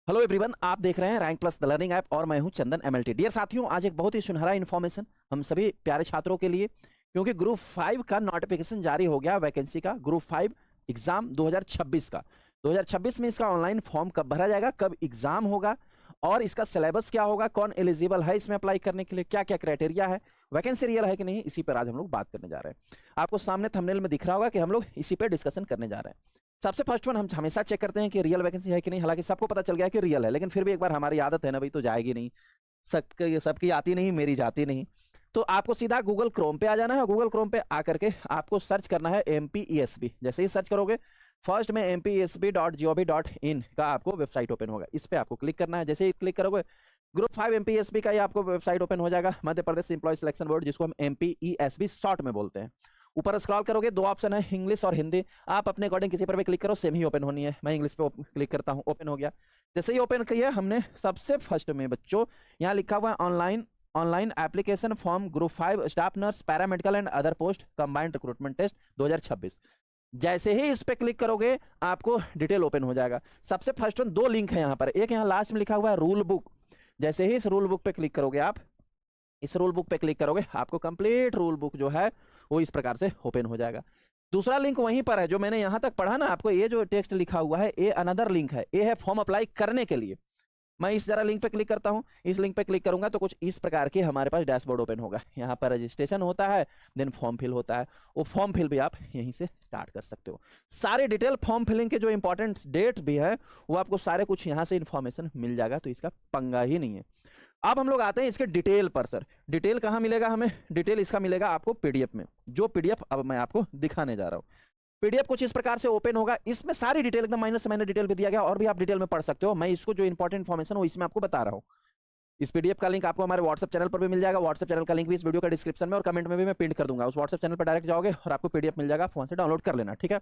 Hello everyone, आप देख रहे हैं rank plus the learning app और मैं हूं चंदन एमएलटी। डियर साथियों, आज एक बहुत ही सुनहरा इन्फॉर्मेशन हम सभी प्यारे छात्रों के लिए, क्योंकि ग्रुप 5 का नोटिफिकेशन जारी हो गया वैकेंसी का। ग्रुप 5 एग्जाम 2026 का 2026 में इसका ऑनलाइन फॉर्म कब भरा जाएगा, कब एग्जाम होगा और इसका सिलेबस क्या होगा, कौन एलिजिबल है इसमें अप्लाई करने के लिए, क्या क्या क्राइटेरिया है, वैकेंसी रियल है कि नहीं, इसी पर आज हम लोग बात करने जा रहे हैं। आपको सामने थंबनेल में दिख रहा होगा कि हम लोग इसी पे डिस्कशन करने जा रहे हैं। सबसे फर्स्ट वन, हम हमेशा चेक करते हैं कि रियल वैकेंसी है कि नहीं। हालांकि सबको पता चल गया कि रियल है, लेकिन फिर भी एक बार हमारी आदत है ना भाई, तो जाएगी नहीं, सबकी आती नहीं, मेरी जाती नहीं। तो आपको सीधा गूगल क्रोम पे आ जाना है। गूगल क्रोम पे आकर के आपको सर्च करना है MPESB। जैसे ही सर्च करोगे फर्स्ट में mpesb.gov.in का आपको वेबसाइट ओपन होगा, इस पे आपको क्लिक करना है। जैसे ही क्लिक करोगे ग्रुप 5 MPESB का ये आपको वेबसाइट ओपन हो जाएगा, Madhya Pradesh employ selection board, जिसको हम MPESB शॉर्ट में बोलते हैं। ऊपर स्क्रॉल करोगे, दो ऑप्शन है, इंग्लिश और हिंदी। आप अपने अकॉर्डिंग किसी पर भी क्लिक करो, सेम ही ओपन होनी है। मैं इंग्लिश पे क्लिक करता हूँ, ओपन हो गया। जैसे ही ओपन किया हमने, सबसे फर्स्ट में बच्चों यहाँ लिखा हुआ है online application form group 5 staff nurse paramedical and other post combined recruitment test 2026। जैसे ही इस पे क्लिक करोगे आपको डिटेल ओपन हो जाएगा। सबसे फर्स्ट वन, दो लिंक है यहाँ पर, एक यहाँ लास्ट में लिखा हुआ है रूल बुक। जैसे ही इस रूल बुक पे क्लिक करोगे, आप इस रूल बुक पे क्लिक करोगे, आपको कंप्लीट रूल बुक जो है वो इस प्रकार से ओपन हो जाएगा। दूसरा लिंक वहीं पर है जो मैंने यहां तक पढ़ा ना, आपको ये जो टेक्स्ट लिखा हुआ है, ये अनदर लिंक है, ये है फॉर्म अप्लाई करने के लिए। मैं इस जरा लिंक पे क्लिक करता हूं, इस लिंक पे क्लिक करूंगा तो कुछ इस प्रकार के हमारे पास डैशबोर्ड ओपन होगा। यहाँ पर रजिस्ट्रेशन होता है, देन फॉर्म फिल होता है। वो फॉर्म फिल भी आप यहीं से स्टार्ट कर सकते हो। सारे डिटेल फॉर्म फिलिंग के जो इंपॉर्टेंट डेट भी है वो आपको सारे कुछ यहाँ से इंफॉर्मेशन मिल जाएगा, तो इसका पंगा ही नहीं है। अब हम लोग आते हैं इसके डिटेल पर। सर डिटेल कहाँ मिलेगा हमें? डिटेल इसका मिलेगा आपको पीडीएफ में, जो पीडीएफ अब मैं आपको दिखाने जा रहा हूँ। पीडीएफ कुछ इस प्रकार से ओपन होगा, इसमें सारी डिटेल एकदम माइनस से माइनस डिटेल भी दिया गया, और भी आप डिटेल में पढ़ सकते हो। मैं इसको जो इंपॉर्टेंट इन्फॉर्मेशन वो इसमें आपको बता रहा हूँ। इस पीडीएफ का लिंक आपको हमारे व्हाट्सएप चैनल पर भी मिल जाएगा। व्हाट्सएप चैनल का लिंक भी इस वीडियो का डिस्क्रिप्शन में और कमेंट में भी मैं पिन कर दूंगा। उस व्हाट्सएप चैनल पर डायरेक्ट जाओगे और आपको पीडीएफ मिल जाएगा, आप वहां से डाउनलोड कर लेना, ठीक है।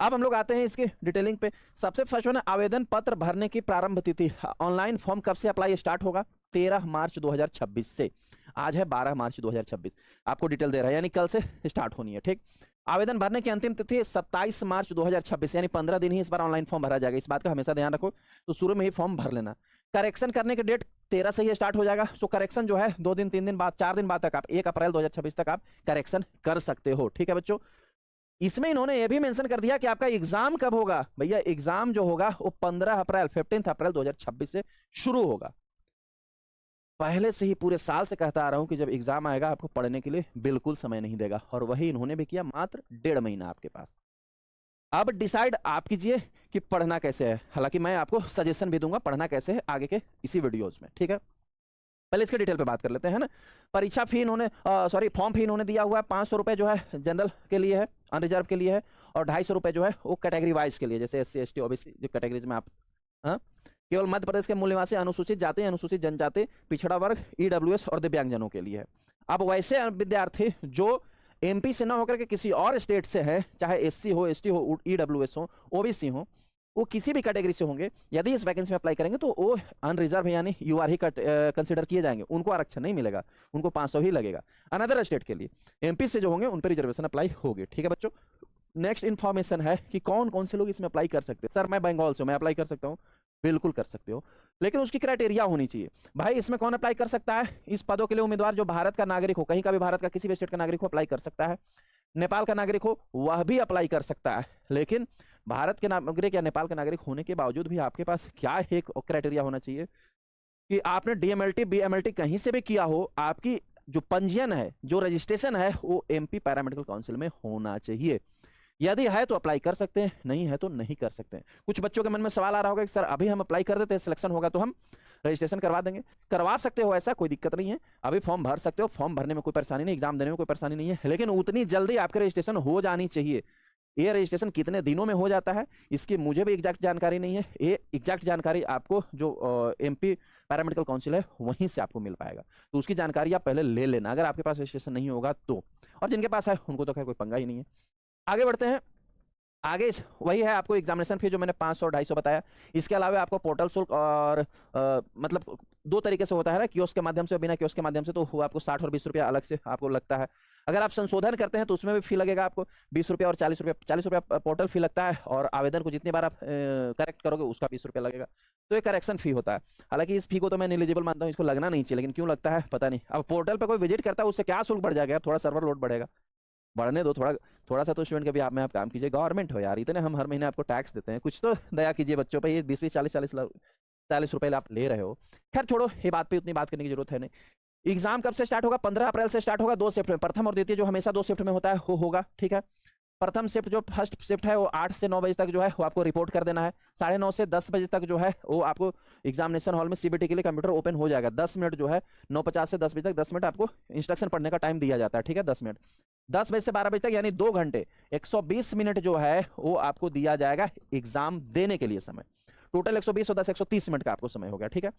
अब हम लोग आते हैं इसके डिटेलिंग पे। सबसे फर्स्ट वन, आवेदन पत्र भरने की प्रारंभ तिथि। ऑनलाइन फॉर्म कब से अप्लाई स्टार्ट होगा? 13 मार्च 2026 से। आज है 12 मार्च 2026, आपको डिटेल दे रहा है, यानी कल से स्टार्ट होनी है, ठीक। आवेदन भरने की अंतिम तिथि 27 मार्च 2026, यानी 15 दिन ही इस बार ऑनलाइन फॉर्म भरा जाएगा। इस बात का हमेशा ध्यान रखो, तो शुरू में ही फॉर्म भर लेना। करेक्शन करने के डेट 13 से ही स्टार्ट हो जाएगा। सो करेक्शन जो है 2 दिन 3 दिन बाद 4 दिन बाद तक, आप 1 अप्रैल 2026 तक आप करेक्शन कर सकते हो, ठीक है बच्चों। इसमें इन्होंने ये भी मेंशन कर दिया कि आपका एग्जाम कब होगा। भैया एग्जाम जो होगा वो 15 अप्रैल 15 अप्रैल 2026 से शुरू होगा। पहले से ही पूरे साल से कहता आ रहा हूं कि जब एग्जाम आएगा आपको पढ़ने के लिए बिल्कुल समय नहीं देगा, और वही इन्होंने भी किया, मात्र 1.5 महीना आपके पास। अब डिसाइड आप कीजिए कि पढ़ना कैसे है। हालांकि मैं आपको सजेशन भी दूंगा पढ़ना कैसे है आगे के इसी वीडियोज में, ठीक है। पहले इसके डिटेल पे बात कर लेते हैं ना। परीक्षा फी इन्होंने फॉर्म फी इन्होंने दिया हुआ है 500 रुपए, जो है जनरल के लिए है, अनरिजर्व के लिए है, और 250 रुपए जो है वो कैटेगरी वाइज के लिए, जैसे SC ST OBC जो कैटेगरीज में आप, हाँ, केवल मध्य प्रदेश के मूल निवासी, अनुसूचित जाति, अनुसूचित जनजाति, पिछड़ा वर्ग, EWS और दिव्यांगजनों के लिए है। अब वैसे विद्यार्थी जो MP से ना होकर के किसी और स्टेट से है, चाहे SC हो, ST हो, EWS हो, OBC हो, वो किसी भी कैटेगरी से होंगे, यदि इस वैकेंसी में अप्लाई करेंगे तो वो अनरिजर्व यानी UR ही कंसिडर किए जाएंगे, उनको आरक्षण नहीं मिलेगा, उनको 500 ही लगेगा। अनदर स्टेट के लिए MP से जो होंगे उन पर रिजर्वेशन अप्लाई होगी, ठीक है बच्चों। नेक्स्ट इन्फॉर्मेशन है कि कौन कौन से लोग इसमें अप्लाई कर सकते हैं। सर मैं बंगाल से हूं, मैं अप्लाई कर सकता हूं? बिल्कुल कर सकते हो, लेकिन उसकी क्राइटेरिया होनी चाहिए। भाई इसमें कौन अप्लाई कर सकता है? इस पदों के लिए उम्मीदवार जो भारत का नागरिक हो, कहीं का भी भारत का किसी भी स्टेट का नागरिक हो अप्लाई कर सकता है। नेपाल का नागरिक हो वह भी अप्लाई कर सकता है। लेकिन भारत के नागरिक या नेपाल के नागरिक होने के बावजूद भी आपके पास क्या एक क्राइटेरिया होना चाहिए कि आपने DMLT BMLT कहीं से भी किया हो, आपकी जो पंजीयन है, जो रजिस्ट्रेशन है, वो MP पैरामेडिकल काउंसिल में होना चाहिए। यदि है तो अप्लाई कर सकते हैं, नहीं है तो नहीं कर सकते हैं। कुछ बच्चों के मन में सवाल आ रहा होगा कि सर अभी हम अप्लाई कर देते हैं, सिलेक्शन होगा तो हम रजिस्ट्रेशन करवा देंगे। करवा सकते हो, ऐसा कोई दिक्कत नहीं है। अभी फॉर्म भर सकते हो, फॉर्म भरने में कोई परेशानी नहीं, एग्जाम देने में कोई परेशानी नहीं है, लेकिन उतनी जल्दी आपके रजिस्ट्रेशन हो जानी चाहिए। ये रजिस्ट्रेशन कितने दिनों में हो जाता है इसकी मुझे भी एग्जैक्ट जानकारी नहीं है। ये एग्जैक्ट जानकारी आपको जो MP पैरामेडिकल काउंसिल है वहीं से आपको मिल पाएगा, तो उसकी जानकारी आप पहले ले लेना अगर आपके पास रजिस्ट्रेशन नहीं होगा तो। और जिनके पास है उनको तो खैर कोई पंगा ही नहीं है। आगे बढ़ते हैं। आगे वही है, आपको एग्जामिनेशन फी जो मैंने 500 और 250 बताया। इसके अलावा आपको पोर्टल शुल्क और मतलब दो तरीके से होता है ना, कियोस्क के माध्यम से और बिना कियोस्क के माध्यम से, तो वो आपको 60 और 20 रुपया अलग से आपको लगता है। अगर आप संशोधन करते हैं तो उसमें भी फी लगेगा आपको 20 रुपया और 40 रुपया। 40 रुपया पोर्टल फी लगता है, और आवेदन को जितनी बार आप करेक्ट करोगे उसका 20 रुपया लगेगा। तो ये करेक्शन फी होता है। हालांकि इस फी को तो मैं एलिजिबल मानता हूँ, इसको लगना नहीं चाहिए, लेकिन क्यों लगता है पता नहीं। अब पोर्टल पर कोई विजिट करता है उससे क्या शुल्क बढ़ जाएगा, थोड़ा सर्वर लोड बढ़ेगा, बढ़ने दो थोड़ा। थोड़ा सा तो स्टूडेंट के भी आप में आप काम कीजिए, गवर्नमेंट हो यार, इतने हम हर महीने आपको टैक्स देते हैं, कुछ तो दया कीजिए बच्चों पे। ये 20-40 रुपए आप ले रहे हो। खैर छोड़ो, ये बात पे उतनी बात करने की जरूरत है नहीं। एग्जाम कब से स्टार्ट होगा? 15 अप्रैल से स्टार्ट होगा, 2 शिफ्ट में। प्रथम और द्वितीय जो हमेशा 2 शिफ्ट में होता है वो होगा, ठीक है। प्रथम शिफ्ट जो फर्स्ट शिफ्ट है वो 8 से 9 बजे तक जो है वो आपको रिपोर्ट कर देना है। 9:30 से 10 बजे तक जो है वो आपको एग्जामिनेशन हॉल में सीबीटी के लिए कंप्यूटर ओपन हो जाएगा। 10 मिनट जो है 9:50 से 10 बजे तक 10 मिनट आपको इंस्ट्रक्शन पढ़ने का टाइम दिया जाता है, ठीक है, 10 मिनट। 10 बजे से 12 बजे तक यानी 2 घंटे 120 मिनट जो है वो आपको दिया जाएगा एग्जाम देने के लिए समय। टोटल 120 और 10 130 मिनट का आपको समय हो गया, ठीक है।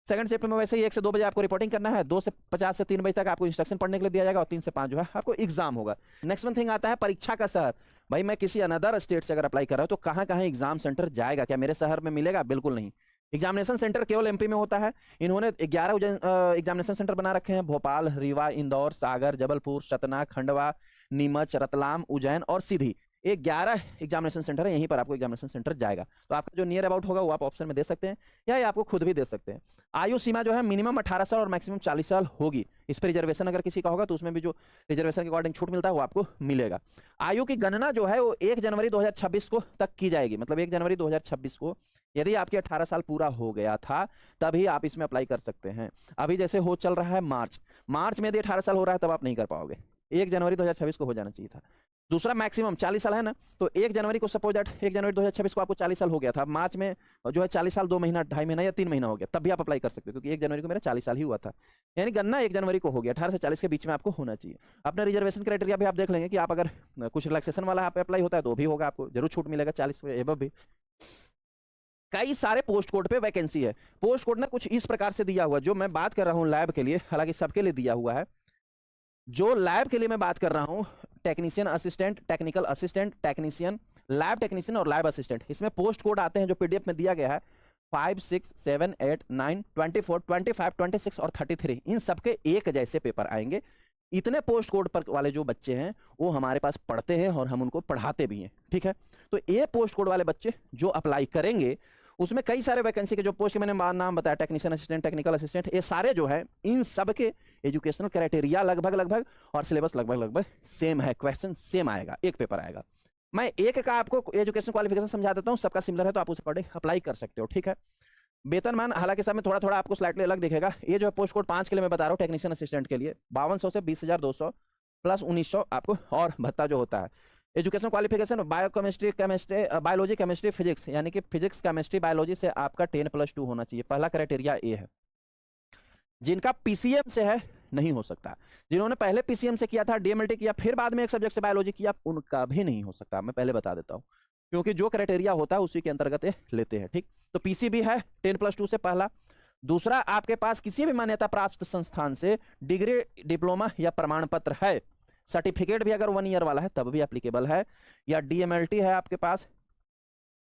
सेकंड शिफ्ट में वैसे ही 1 से 2 बजे आपको रिपोर्टिंग करना है, 2:50 से 3 बजे तक आपको इंस्ट्रक्शन पढ़ने के लिए दिया जाएगा, और 3 से 5 जो है आपको एग्जाम होगा। नेक्स्ट वन थिंग आता है परीक्षा का शहर। भाई मैं किसी अनदर स्टेट से अगर अप्लाई कर रहा हूं तो कहां कहां एग्जाम सेंटर जाएगा, क्या मेरे शहर में मिलेगा? बिल्कुल नहीं। एग्जामिनेशन सेंटर केवल एमपी में होता है। इन्होंने 11 एग्जामिनेशन सेंटर बना रखे हैं, भोपाल, रीवा, इंदौर, सागर, जबलपुर, सतना, खंडवा, नीमच, रतलाम, उज्जैन और सीधी। ये 11 एग्जामिनेशन सेंटर है, यहीं पर आपको एग्जामिनेशन सेंटर जाएगा। तो आपका जो नियर अबाउट होगा वो आप ऑप्शन में दे सकते हैं, या ये आपको खुद भी दे सकते हैं। आयु सीमा जो है मिनिमम 18 साल और मैक्सिमम 40 साल होगी। इस पर रिजर्वेशन अगर किसी का होगा तो उसमें भी जो रिजर्वेशन के अकॉर्डिंग छूट मिलता है वो आपको मिलेगा। आयु की गणना जो है वो 1 जनवरी 2026 को तक की जाएगी, मतलब 1 जनवरी 2026 को यदि आपके 18 साल पूरा हो गया था तभी आप इसमें अप्लाई कर सकते हैं। अभी जैसे हो चल रहा है मार्च में यदि 18 साल हो रहा है तब आप नहीं कर पाओगे, 1 जनवरी 2026 को हो जाना चाहिए था। दूसरा मैक्सिमम 40 साल है ना, तो 1 जनवरी को सपोज दैट 1 जनवरी 2026 को आपको 40 साल हो गया था, मार्च में जो है 40 साल 2 महीना 2.5 महीना या 3 महीना हो गया, तब भी आप अप्लाई कर सकते हो, क्योंकि 1 जनवरी को मेरा 40 साल ही हुआ था। यानी गन्ना 1 जनवरी को हो गया, 18 से 40 के बीच में आपको होना चाहिए। अपना रिजर्वेशन क्राइटेरिया भी आप देख लेंगे कि आप अगर कुछ रिलैक्सेशन वाला यहाँ पे अप्लाई होता है तो भी होगा, आपको जरूर छूट मिलेगा 40 एबव भी। कई सारे पोस्ट कोड पे वैकेंसी है। पोस्ट कोड ना कुछ इस प्रकार से दिया हुआ, जो मैं बात कर रहा हूँ लैब के लिए, हालांकि सबके लिए दिया हुआ है। जो लैब के लिए मैं बात कर रहा हूं, technician assistant, technical assistant, technician, lab technician और लैब असिस्टेंट, इसमें पोस्ट कोड आते हैं जो पीडीएफ में दिया गया है 5, 6, 7, 8, 9, 24, 25, 26 और 33। इन सबके एक जैसे पेपर आएंगे। इतने पोस्ट कोड पर वाले जो बच्चे हैं वो हमारे पास पढ़ते हैं और हम उनको पढ़ाते भी हैं, ठीक है। तो ये पोस्ट कोड वाले बच्चे जो अप्लाई करेंगे उसमें कई सारे वैकेंसी के जो पोस्ट के मैंने नाम बताया, टेक्नीशियन असिस्टेंट, टेक्निकल असिस्टेंट, ये सारे जो है इन सब के एजुकेशनल क्राइटेरिया लगभग और सिलेबस लगभग सेम है, क्वेश्चन सेम आएगा, एक पेपर आएगा। मैं एक का आपको एजुकेशन क्वालिफिकेशन समझा देता हूँ, सबका सिमिलर है तो आप उसे पढ़े अप्लाई कर सकते हो, ठीक है। वेतनमान हालांकि सब में थोड़ा थोड़ा आपको स्लाइटली अलग दिखेगा। ये जो है पोस्ट कोड 5 के लिए मैं बता रहा हूँ, टेक्नीशियन असिस्टेंट के लिए 5200 से 20,200 प्लस 1900 आपको और भत्ता जो होता है। Education qualification biochemistry, chemistry, biology, chemistry, physics, यानी कि फिजिक्स, केमिस्ट्री, बायोलॉजी से आपका 10+2 होना चाहिए, पहला क्राइटेरिया ये है। जिनका पीसीएम से है नहीं हो सकता, जिन्होंने पहले पीसीएम से किया था, डीएमएलटी किया, फिर बाद में एक सब्जेक्ट से बायोलॉजी किया, उनका भी नहीं हो सकता, मैं पहले बता देता हूं, क्योंकि जो क्राइटेरिया होता है उसी के अंतर्गत लेते हैं, ठीक। तो पीसीबी है 10+2 से पहला। दूसरा, आपके पास किसी भी मान्यता प्राप्त संस्थान से डिग्री, डिप्लोमा या प्रमाण पत्र है, सर्टिफिकेट भी अगर 1 ईयर वाला है तब भी एप्लीकेबल है, या डीएमएलटी है आपके पास,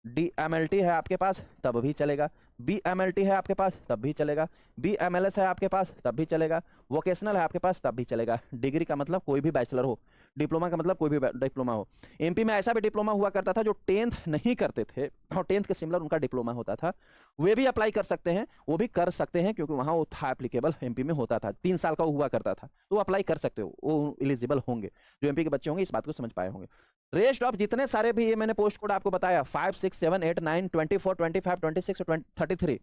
डीएमएलटी है आपके पास तब भी चलेगा, बीएमएलटी है आपके पास तब भी चलेगा, बीएमएलएस है आपके पास तब भी चलेगा, वोकेशनल है आपके पास तब भी चलेगा। डिग्री का मतलब कोई भी बैचलर हो, डिप्लोमा का मतलब कोई भी डिप्लोमा हो। एमपी में ऐसा भी डिप्लोमा हुआ करता था जो 10th नहीं करते थे और 10th के सिमिलर उनका डिप्लोमा होता था, वे भी अप्लाई कर सकते हैं, वो भी कर सकते हैं, क्योंकि वहां वो था एप्लीकेबल, एमपी में होता था, 3 साल का हुआ करता था, तो अप्लाई कर सकते हो, वो एलिजिबल होंगे। जो एमपी के बच्चे होंगे इस बात को समझ पाए होंगे। रेस्ट ऑफ जितने सारे भी ये मैंने पोस्ट कोड आपको बताया 5, 6, 7, 8, 9, 24, 25, 26 और 33,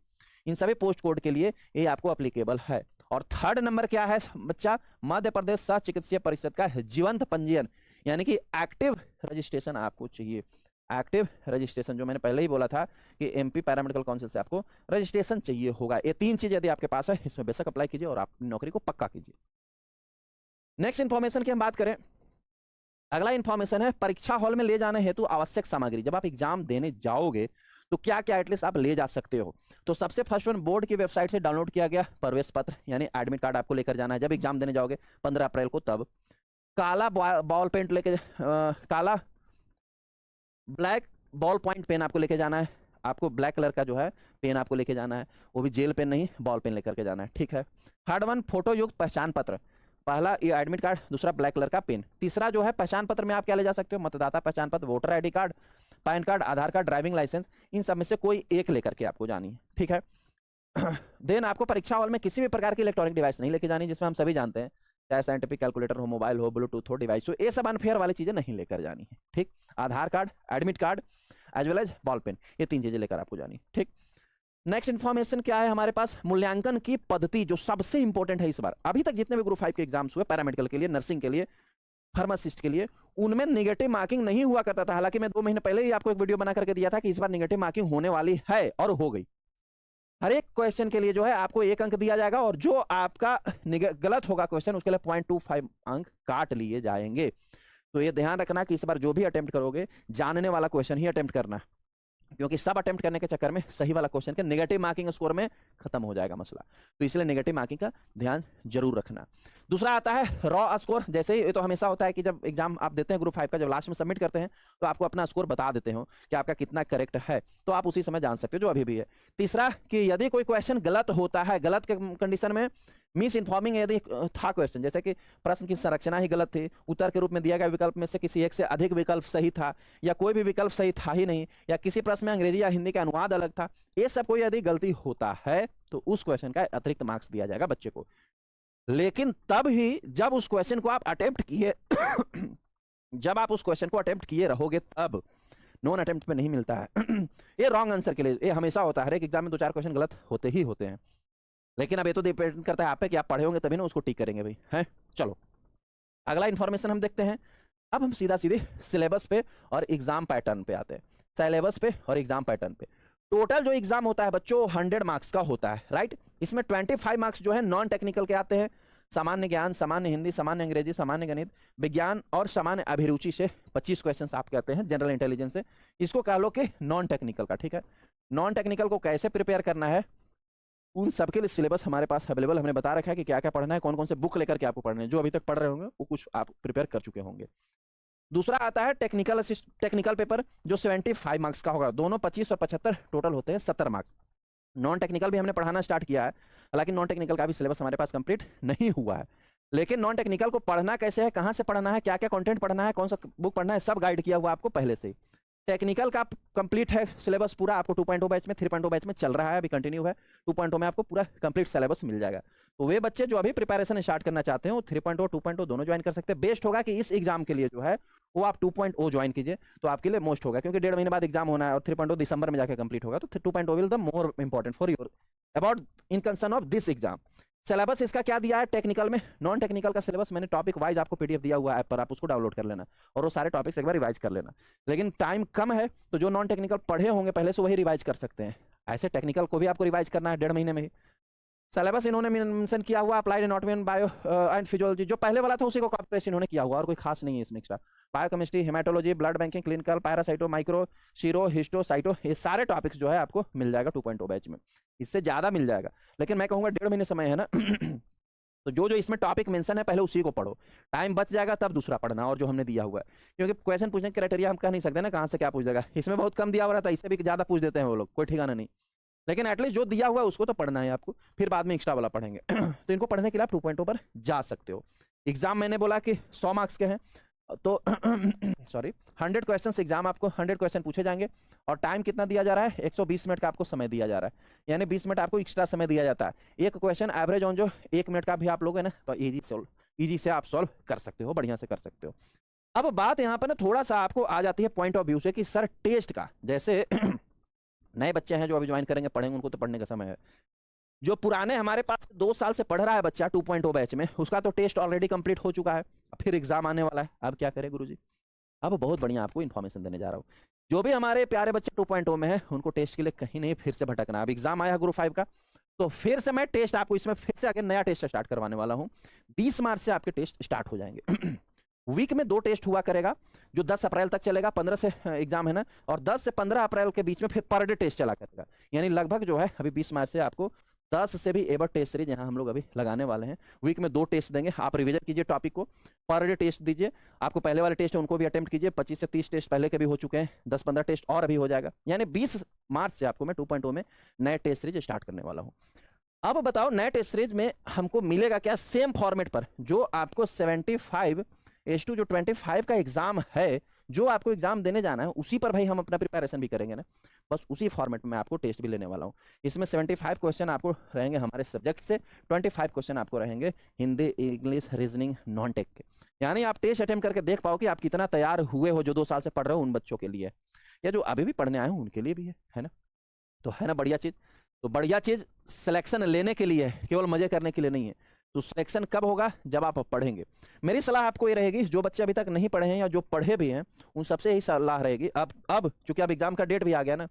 इन सभी पोस्ट कोड के लिए ये आपको अप्लीकेबल है। और थर्ड नंबर क्या है बच्चा? मध्य प्रदेश सह चिकित्सीय परिषद का जीवंत पंजीयन, यानी कि एक्टिव रजिस्ट्रेशन आपको चाहिए। एक्टिव रजिस्ट्रेशन जो मैंने पहले ही बोला था कि एमपी पैरामेडिकल काउंसिल से आपको रजिस्ट्रेशन चाहिए होगा। ये 3 चीज यदि आपके पास है इसमें बेशक अप्लाई कीजिए और आप नौकरी को पक्का कीजिए। नेक्स्ट इंफॉर्मेशन की हम बात करें, अगला इंफॉर्मेशन है परीक्षा हॉल में ले जाने हेतु आवश्यक सामग्री। जब आप एग्जाम देने जाओगे तो क्या क्या एटलीस्ट आप ले जा सकते हो। तो सबसे फर्स्ट वन बोर्ड की वेबसाइट से डाउनलोड किया गया प्रवेश पत्र, यानी एडमिट कार्ड आपको लेकर जाना है जब एग्जाम देने जाओगे 15 अप्रैल को। तब काला बॉल पेंट लेके काला ब्लैक बॉल पॉइंट पेन आपको लेके जाना है, आपको ब्लैक कलर का जो है पेन आपको लेके जाना है, वो भी जेल पेन नहीं, बॉल पेन लेकर के जाना है, ठीक है। थर्ड वन, फोटो युक्त पहचान पत्र, पहला ये एडमिट कार्ड, दूसरा ब्लैक कलर का पेन। तीसरा जो है पहचान पत्र में आप क्या ले जा सकते हो, मतदाता पहचान पत्र, voter ID card, PAN card, Aadhaar card, driving licence, इन सब में से कोई एक लेकर के आपको जानी है, ठीक है। देन आपको परीक्षा हॉल में किसी भी प्रकार की इलेक्ट्रॉनिक डिवाइस नहीं लेके जानी, जिसमें हम सभी जानते हैं चाहे साइंटिफिक कैलकुलेटर हो, मोबाइल हो, ब्लूटूथ हो, डिवाइस हो, ये सब अनफेयर वाली चीजें नहीं लेकर जानी है, ठीक। Aadhaar card, admit card as well as ball pen, ये 3 चीजें लेकर आपको जानी, ठीक। नेक्स्ट इन्फॉर्मेशन क्या है हमारे पास, मूल्यांकन की पद्धति जो सबसे इंपॉर्टेंट है इस बार। अभी तक जितने भी ग्रुप 5 के एग्जाम्स हुए, पैरामेडिकल के लिए, नर्सिंग के लिए, फार्मासिस्ट के लिए, उनमें नेगेटिव मार्किंग नहीं हुआ करता था। हालांकि मैं 2 महीने पहले ही आपको एक वीडियो बना करके दिया था कि इस बार नेगेटिव मार्किंग होने वाली है, और हो गई। हर एक क्वेश्चन के लिए जो है आपको 1 अंक दिया जाएगा, और जो आपका गलत होगा क्वेश्चन उसके लिए 0.25 अंक काट लिए जाएंगे। तो ये ध्यान रखना कि इस बार जो भी अटेम्प्ट करोगे, जानने वाला क्वेश्चन ही अटेम्प्ट करना, क्योंकि सब अटेम्प्ट करने के चक्कर में सही वाला क्वेश्चन के नेगेटिव मार्किंग स्कोर में खत्म हो जाएगा मसला। तो इसलिए नेगेटिव मार्किंग का ध्यान जरूर रखना। दूसरा आता है रॉ स्कोर। जैसे ये तो हमेशा होता है कि जब एग्जाम आप देते हैं ग्रुप 5 का, जब लास्ट में सबमिट करते हैं तो आपको अपना स्कोर बता देते हो कि आपका कितना करेक्ट है, तो आप उसी समय जान सकते हो, जो अभी भी है। तीसरा कि यदि कोई क्वेश्चन गलत होता है, गलत के कंडीशन में मिस इन्फॉर्मिंग यदि था क्वेश्चन, जैसे कि प्रश्न की संरचना ही गलत थी, उत्तर के रूप में दिया गया विकल्प में से किसी एक से अधिक विकल्प सही था, या कोई भी विकल्प सही था ही नहीं, या किसी प्रश्न में अंग्रेजी या हिंदी का अनुवाद अलग था, ये सब कोई यदि गलती होता है तो उस क्वेश्चन का अतिरिक्त मार्क्स दिया जाएगा बच्चे को। लेकिन तब ही जब उस क्वेश्चन को आप अटेम्प्ट किए जब आप उस क्वेश्चन को अटेम्प्ट किए रहोगे, तब नॉन अटेम्प्ट पे नहीं मिलता है। ये रॉन्ग आंसर के लिए ये हमेशा होता है, हर एक एग्जाम में 2-4 क्वेश्चन गलत होते ही होते हैं। लेकिन अब ये तो डिपेंड करता है आप पे कि आप पढ़े होंगे तभी ना उसको टिक करेंगे भाई, हैं। चलो अगला इन्फॉर्मेशन हम देखते हैं। अब हम सीधा सीधे सिलेबस पे और एग्जाम पैटर्न पे आते हैं। सिलेबस पे और एग्जाम पैटर्न पे टोटल जो एग्जाम होता है बच्चों 100 मार्क्स का होता है, राइट। इसमें 25 मार्क्स जो है नॉन टेक्निकल के आते हैं, सामान्य ज्ञान, सामान्य हिंदी, सामान्य अंग्रेजी, सामान्य गणित, विज्ञान और सामान्य अभिरुचि से 25 क्वेश्चंस आप कहते हैं, जनरल इंटेलिजेंस से, इसको कह लो कि नॉन टेक्निकल का, ठीक है। नॉन टेक्निकल को कैसे प्रिपेयर करना है, उन सबके लिए सिलेबस हमारे पास अवेलेबल, हमने बता रखा है कि क्या क्या पढ़ना है, कौन कौन से बुक लेकर के आपको पढ़ना है। जो अभी तक पढ़ रहे होंगे वो कुछ आप प्रिपेयर कर चुके होंगे। दूसरा आता है टेक्निकल पेपर, जो 75 मार्क्स का होगा। दोनों 25 और 75 टोटल होते हैं 70 मार्क्स। नॉन टेक्निकल भी हमने पढ़ाना स्टार्ट किया है, हालांकि नॉन टेक्निकल का भी सिलेबस हमारे पास कंप्लीट नहीं हुआ है। लेकिन नॉन टेक्निकल को पढ़ना कैसे है, कहाँ से पढ़ना है, क्या क्या कंटेंट पढ़ना है, कौन सा बुक पढ़ना है, सब गाइड किया हुआ आपको पहले से ही। टेक्निकल का कंप्लीट है सिलेबस पूरा, आपको 2.0 बैच में, 3.0 बैच में चल रहा है, अभी कंटिन्यू है। 2.0 में आपको पूरा कंप्लीट सिलेबस मिल जाएगा। तो वे बच्चे जो अभी प्रिपरेशन स्टार्ट करना चाहते हैं वो 3.0 2.0 दोनों ज्वाइन कर सकते हैं। बेस्ट होगा कि इस एग्जाम के लिए जो है वो आप 2.0 ज्वाइन कीजिए, तो आपके लिए मोस्ट होगा, क्योंकि 1.5 महीने बाद एग्जाम होना है और 3.0 दिसंबर में जाकर कंप्लीट होगा। तो 2.0 will the more important for your about in concern of this exam. Syllabus इसका क्या दिया है टेक्निकल में, नॉन टेक्निकल का सिलेबस मैंने टॉपिक वाइज आपको पीडीएफ दिया हुआ है ऐप पर, आप उसको डाउनलोड कर लेना और वो सारे टॉपिक्स एक बार रिवाइज कर लेना। लेकिन टाइम कम है तो जो नॉन टेक्निकल पढ़े होंगे पहले से वही रिवाइज कर सकते हैं। ऐसे टेक्निकल को भी आपको रिवाइज करना है 1.5 महीने में ही। सिलेबस इन्होंने मेंशन किया हुआ applied anatomy and bio and physiology, जो पहले वाला था उसी को कॉपी पेस्ट इन्होंने किया हुआ, और कोई खास नहीं है इसमें extra. Biochemistry, haematology, blood banking, clinical, parasito, micro, sero, histocyto, ये सारे टॉपिक्स जो है आपको मिल जाएगा 2.0 बैच में। इससे ज़्यादा मिल जाएगा, लेकिन मैं कहूँगा 1.5 महीने समय है ना तो जो जो इसमें टॉपिक मेंशन है पहले उसी को पढ़ो, टाइम बच जाएगा तब दूसरा पढ़ना और जो हमने दिया हुआ है। क्योंकि क्वेश्चन पूछने के क्राइटेरिया हम कह नहीं सकते ना कहाँ से क्या पूछ देगा, इसमें बहुत कम दिया हुआ रहता है, इससे भी ज़्यादा पूछ देते हैं वो लोग, कोई ठिकाना नहीं। लेकिन एटलीस्ट जो दिया हुआ है उसको तो पढ़ना है आपको, फिर बाद में एक्स्ट्रा वाला पढ़ेंगे। तो इनको पढ़ने के लिए आप 2.0 पर जा सकते हो। एग्जाम मैंने बोला कि 100 मार्क्स के हैं, तो सॉरी 100 क्वेश्चन एग्जाम, आपको 100 क्वेश्चन पूछे जाएंगे और टाइम कितना दिया जा रहा है, 120 मिनट का आपको समय दिया जा रहा है, यानी 20 मिनट आपको एक्स्ट्रा समय दिया जाता है। एक क्वेश्चन एवरेज ऑन जो 1 मिनट का भी आप लोग है ना, तो इजी से आप सॉल्व कर सकते हो, बढ़िया से कर सकते हो। अब बात यहाँ पर ना थोड़ा सा आपको आ जाती है पॉइंट ऑफ व्यू से कि सर टेस्ट का, जैसे नए बच्चे हैं जो अभी ज्वाइन करेंगे पढ़ेंगे, उनको तो पढ़ने का समय है। जो पुराने हमारे पास 2 साल से पढ़ रहा है बच्चा 2.0 बैच में, उसका तो टेस्ट ऑलरेडी कंप्लीट हो चुका है, फिर एग्जाम आने वाला है, अब क्या करें गुरुजी। अब बहुत बढ़िया आपको इन्फॉर्मेशन देने जा रहा हूँ। जो भी हमारे प्यारे बच्चे 2.0 में है उनको टेस्ट के लिए कहीं नहीं फिर से भटकना। अब एग्जाम आया ग्रुप 5 का, तो फिर से मैं टेस्ट आपको इसमें फिर से आगे नया टेस्ट स्टार्ट करवाने वाला हूँ। 20 मार्च से आपके टेस्ट स्टार्ट हो जाएंगे। वीक में 2 टेस्ट हुआ करेगा, जो 10 अप्रैल तक चलेगा, 15 से एग्जाम है ना, और 10 से 15 अप्रैल के बीच में फिर पर डे टेस्ट चला करेगा। यानी लगभग जो है अभी 20 मार्च से आपको 10 से भी एबर टेस्ट सीरीज यहाँ हम लोग अभी लगाने वाले हैं। वीक में 2 टेस्ट देंगे, आप रिवीजन कीजिए टॉपिक को, पर डे टेस्ट दीजिए। आपको पहले वाले टेस्ट है उनको भी अटेम्प्ट कीजिए, 25 से 30 टेस्ट पहले के भी हो चुके हैं, 10-15 टेस्ट और अभी हो जाएगा, यानी 20 मार्च से आपको मैं 2.0 में नए टेस्ट सीरीज स्टार्ट करने वाला हूँ। अब बताओ नए टेस्ट सीरीज में हमको मिलेगा क्या? सेम फॉर्मेट पर जो आपको 75:2 जो 25 का एग्जाम है, जो आपको एग्जाम देने जाना है उसी पर भाई हम अपना प्रिपरेशन भी करेंगे ना, बस उसी फॉर्मेट में आपको टेस्ट भी लेने वाला हूँ। इसमें 75 क्वेश्चन आपको रहेंगे हमारे सब्जेक्ट से, 25 क्वेश्चन आपको रहेंगे Hindi, English, reasoning, non tech के। यानी आप टेस्ट अटेम्प्ट करके देख पाओ कि आप कितना तैयार हुए हो, जो 2 साल से पढ़ रहे हो उन बच्चों के लिए, या जो अभी भी पढ़ने आए हो उनके लिए भी है ना? तो है ना बढ़िया चीज़। तो बढ़िया चीज़ सिलेक्शन लेने के लिए है, केवल मजे करने के लिए नहीं है। तो सिलेक्शन कब होगा? जब आप पढ़ेंगे। मेरी सलाह आपको ये रहेगी, जो बच्चे अभी तक नहीं पढ़े हैं या जो पढ़े भी हैं उन सबसे यही सलाह रहेगी, अब चूंकि अब एग्जाम का डेट भी आ गया ना,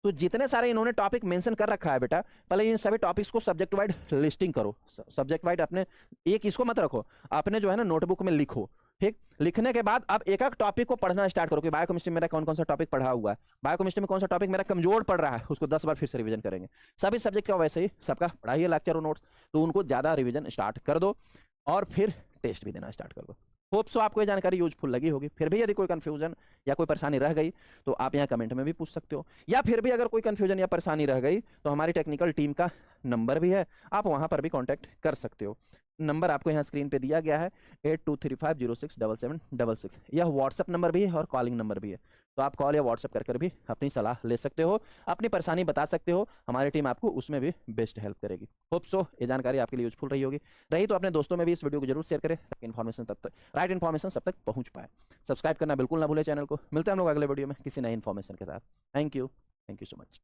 तो जितने सारे इन्होंने टॉपिक मेंशन कर रखा है बेटा, पहले इन सभी टॉपिक्स को सब्जेक्ट वाइड लिस्टिंग करो। सब्जेक्ट वाइड अपने एक इसको मत रखो, अपने जो है ना नोटबुक में लिखो। ठीक, लिखने के बाद अब एक एक टॉपिक को पढ़ना स्टार्ट करो कि बायोकेमिस्ट्री में मेरा कौन कौन सा टॉपिक पढ़ा हुआ है, बायोकेमिस्ट्री में कौन सा टॉपिक मेरा कमजोर पड़ रहा है, उसको 10 बार फिर से रिवीजन करेंगे। सभी सब्जेक्ट का वैसे ही सबका पढ़ाइए लेक्चर और नोट्स, तो उनको ज़्यादा रिवीजन स्टार्ट कर दो और फिर टेस्ट भी देना स्टार्ट कर दो। होप सो आपको ये जानकारी यूजफुल लगी होगी। फिर भी यदि कोई कंफ्यूजन या कोई परेशानी रह गई तो आप यहाँ कमेंट में भी पूछ सकते हो, या फिर भी अगर कोई कंफ्यूजन या परेशानी रह गई तो हमारी टेक्निकल टीम का नंबर भी है, आप वहाँ पर भी कॉन्टैक्ट कर सकते हो। नंबर आपको यहाँ स्क्रीन पे दिया गया है 8235067766। यह व्हाट्सअप नंबर भी है और कॉलिंग नंबर भी है, तो आप कॉल या व्हाट्सअप कर भी अपनी सलाह ले सकते हो, अपनी परेशानी बता सकते हो, हमारी टीम आपको उसमें भी बेस्ट हेल्प करेगी। होप सो ये जानकारी आपके लिए यूजफुल रही होगी, रही तो अपने दोस्तों में भी इस वीडियो को जरूर शेयर करें ताकि इन्फॉर्मेशन तब तक राइट इन्फॉर्मेशन सब तक पहुँच पाए। सब्सक्राइब करना बिल्कुल ना भूले चैनल को। मिलते हैं हम लोग अगले वीडियो में किसी नई इन्फॉर्मेशन के साथ। Thank you so much.